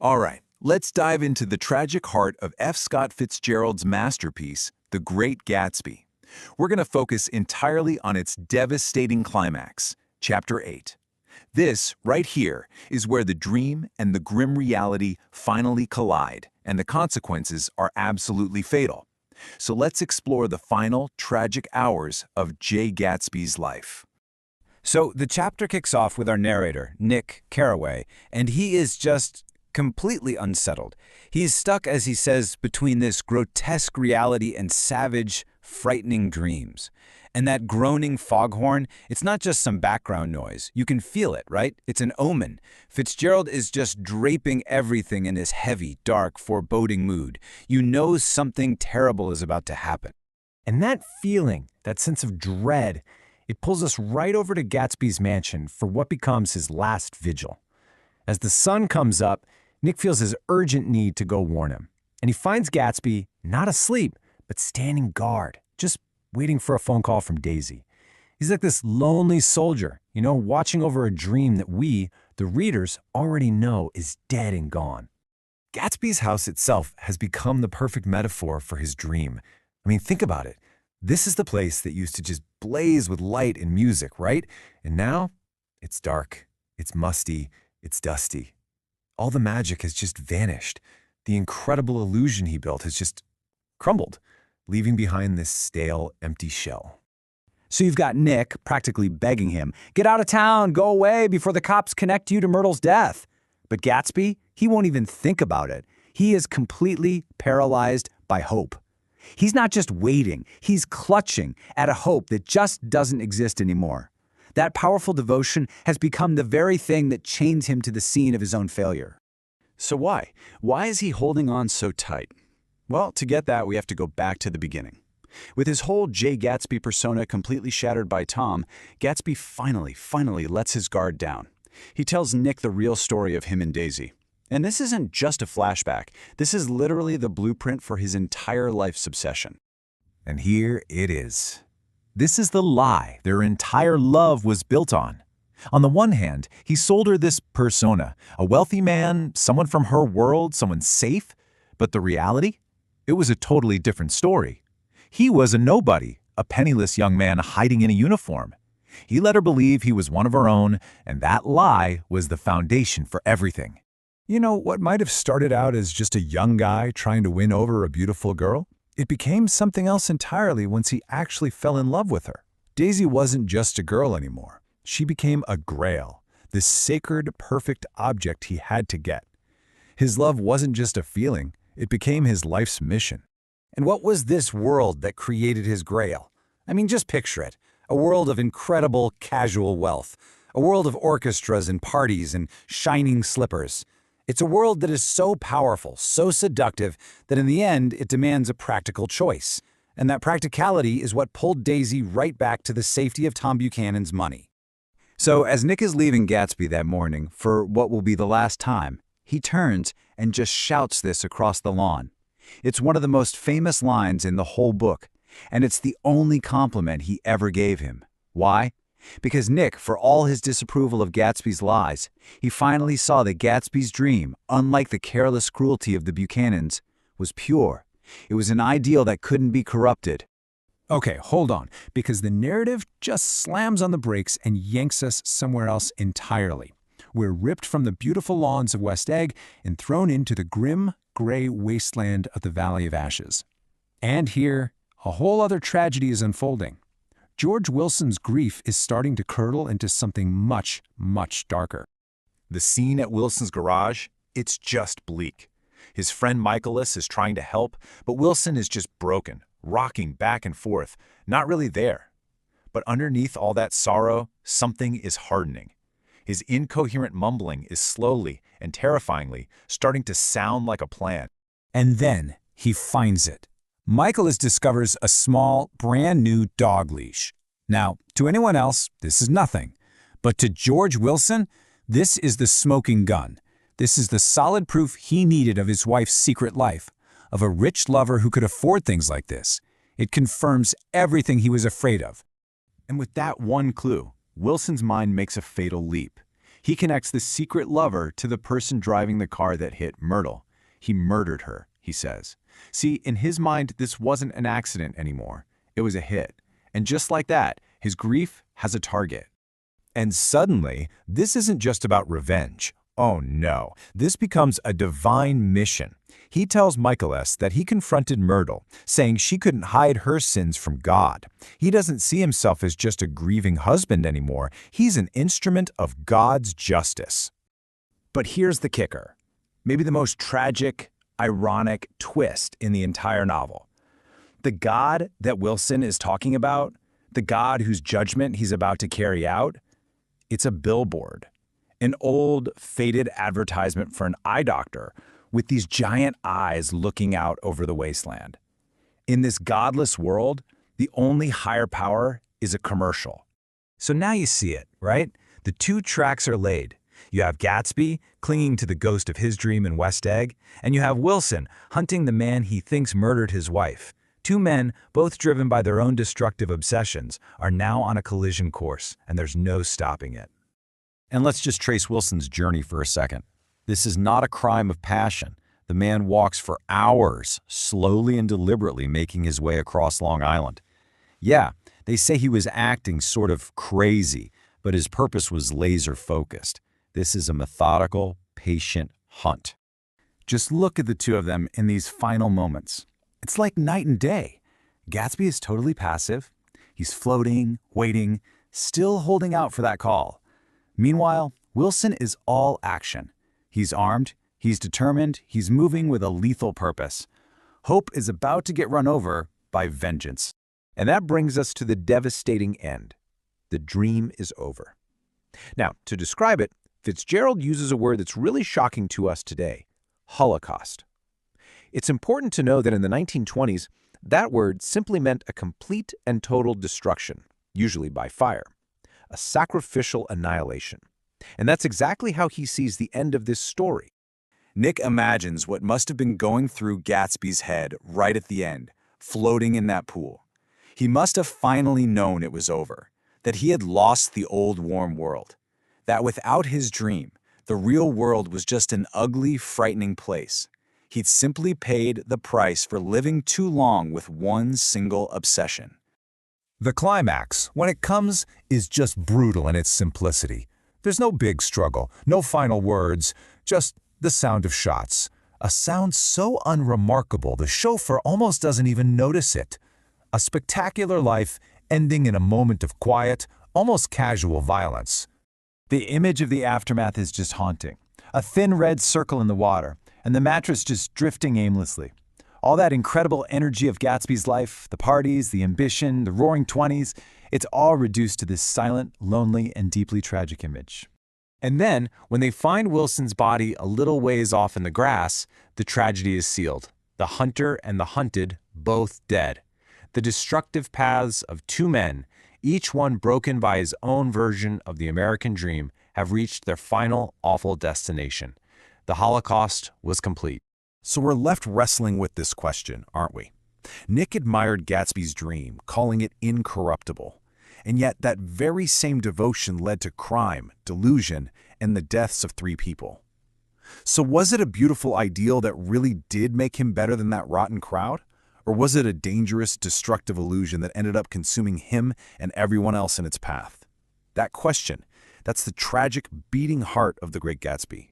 All right, let's dive into the tragic heart of F. Scott Fitzgerald's masterpiece, The Great Gatsby. We're going to focus entirely on its devastating climax, Chapter 8. This, right here, is where the dream and the grim reality finally collide, and the consequences are absolutely fatal. So let's explore the final, tragic hours of Jay Gatsby's life. So the chapter kicks off with our narrator, Nick Carraway, and he is just completely unsettled. He's stuck, as he says, between this grotesque reality and savage, frightening dreams. And that groaning foghorn, it's not just some background noise. You can feel it, right? It's an omen. Fitzgerald is just draping everything in this heavy, dark, foreboding mood. You know something terrible is about to happen. And that feeling, that sense of dread, it pulls us right over to Gatsby's mansion for what becomes his last vigil. As the sun comes up, Nick feels his urgent need to go warn him. And he finds Gatsby not asleep, but standing guard, just waiting for a phone call from Daisy. He's like this lonely soldier, watching over a dream that we, the readers, already know is dead and gone. Gatsby's house itself has become the perfect metaphor for his dream. I mean, think about it. This is the place that used to just blaze with light and music, right? And now, it's dark, it's musty, it's dusty. All the magic has just vanished. The incredible illusion he built has just crumbled, leaving behind this stale, empty shell. So you've got Nick practically begging him, get out of town, go away before the cops connect you to Myrtle's death. But Gatsby, he won't even think about it. He is completely paralyzed by hope. He's not just waiting, he's clutching at a hope that just doesn't exist anymore. That powerful devotion has become the very thing that chains him to the scene of his own failure. So why? Why is he holding on so tight? Well, to get that, we have to go back to the beginning. With his whole Jay Gatsby persona completely shattered by Tom, Gatsby finally lets his guard down. He tells Nick the real story of him and Daisy. And this isn't just a flashback. This is literally the blueprint for his entire life's obsession. And here it is. This is the lie their entire love was built on. On the one hand, he sold her this persona, a wealthy man, someone from her world, someone safe. But the reality? It was a totally different story. He was a nobody, a penniless young man hiding in a uniform. He let her believe he was one of her own, and that lie was the foundation for everything. What might have started out as just a young guy trying to win over a beautiful girl? It became something else entirely once he actually fell in love with her. Daisy wasn't just a girl anymore. She became a grail, this sacred, perfect object he had to get. His love wasn't just a feeling, it became his life's mission. And what was this world that created his grail? I mean, just picture it. A world of incredible casual wealth. A world of orchestras and parties and shining slippers. It's a world that is so powerful, so seductive, that in the end it demands a practical choice. And that practicality is what pulled Daisy right back to the safety of Tom Buchanan's money. So as Nick is leaving Gatsby that morning for what will be the last time, he turns and just shouts this across the lawn. It's one of the most famous lines in the whole book, and it's the only compliment he ever gave him. Why? Because Nick, for all his disapproval of Gatsby's lies, he finally saw that Gatsby's dream, unlike the careless cruelty of the Buchanans, was pure. It was an ideal that couldn't be corrupted. Okay, hold on, because the narrative just slams on the brakes and yanks us somewhere else entirely. We're ripped from the beautiful lawns of West Egg and thrown into the grim, gray wasteland of the Valley of Ashes. And here, a whole other tragedy is unfolding. George Wilson's grief is starting to curdle into something much, much darker. The scene at Wilson's garage, it's just bleak. His friend Michaelis is trying to help, but Wilson is just broken, rocking back and forth, not really there. But underneath all that sorrow, something is hardening. His incoherent mumbling is slowly and terrifyingly starting to sound like a plan. And then he finds it. Michaelis discovers a small, brand-new dog leash. Now, to anyone else, this is nothing. But to George Wilson, this is the smoking gun. This is the solid proof he needed of his wife's secret life, of a rich lover who could afford things like this. It confirms everything he was afraid of. And with that one clue, Wilson's mind makes a fatal leap. He connects the secret lover to the person driving the car that hit Myrtle. He murdered her, he says. See, in his mind, this wasn't an accident anymore. It was a hit. And just like that, his grief has a target. And suddenly, this isn't just about revenge. Oh no, this becomes a divine mission. He tells Michaelis that he confronted Myrtle, saying she couldn't hide her sins from God. He doesn't see himself as just a grieving husband anymore. He's an instrument of God's justice. But here's the kicker. Maybe the most tragic, ironic twist in the entire novel. The God that Wilson is talking about, the God whose judgment he's about to carry out, it's a billboard. An old, faded advertisement for an eye doctor with these giant eyes looking out over the wasteland. In this godless world, the only higher power is a commercial. So now you see it, right? The two tracks are laid. You have Gatsby clinging to the ghost of his dream in West Egg, and you have Wilson hunting the man he thinks murdered his wife. Two men, both driven by their own destructive obsessions, are now on a collision course, and there's no stopping it. And let's just trace Wilson's journey for a second. This is not a crime of passion. The man walks for hours, slowly and deliberately making his way across Long Island. Yeah, they say he was acting sort of crazy, but his purpose was laser-focused. This is a methodical, patient hunt. Just look at the two of them in these final moments. It's like night and day. Gatsby is totally passive. He's floating, waiting, still holding out for that call. Meanwhile, Wilson is all action. He's armed, he's determined, he's moving with a lethal purpose. Hope is about to get run over by vengeance. And that brings us to the devastating end. The dream is over. Now, to describe it, Fitzgerald uses a word that's really shocking to us today: Holocaust. It's important to know that in the 1920s, that word simply meant a complete and total destruction, usually by fire, a sacrificial annihilation. And that's exactly how he sees the end of this story. Nick imagines what must have been going through Gatsby's head right at the end, floating in that pool. He must have finally known it was over, that he had lost the old warm world, that without his dream, the real world was just an ugly, frightening place. He'd simply paid the price for living too long with one single obsession. The climax, when it comes, is just brutal in its simplicity. There's no big struggle, no final words, just the sound of shots. A sound so unremarkable the chauffeur almost doesn't even notice it. A spectacular life ending in a moment of quiet, almost casual violence. The image of the aftermath is just haunting. A thin red circle in the water, and the mattress just drifting aimlessly. All that incredible energy of Gatsby's life, the parties, the ambition, the roaring 20s, it's all reduced to this silent, lonely, and deeply tragic image. And then, when they find Wilson's body a little ways off in the grass, the tragedy is sealed. The hunter and the hunted, both dead. The destructive paths of two men, each one broken by his own version of the American dream, have reached their final, awful destination. The Holocaust was complete. So we're left wrestling with this question, aren't we? Nick admired Gatsby's dream, calling it incorruptible. And yet that very same devotion led to crime, delusion, and the deaths of 3 people. So was it a beautiful ideal that really did make him better than that rotten crowd? Or was it a dangerous, destructive illusion that ended up consuming him and everyone else in its path? That question, that's the tragic, beating heart of The Great Gatsby.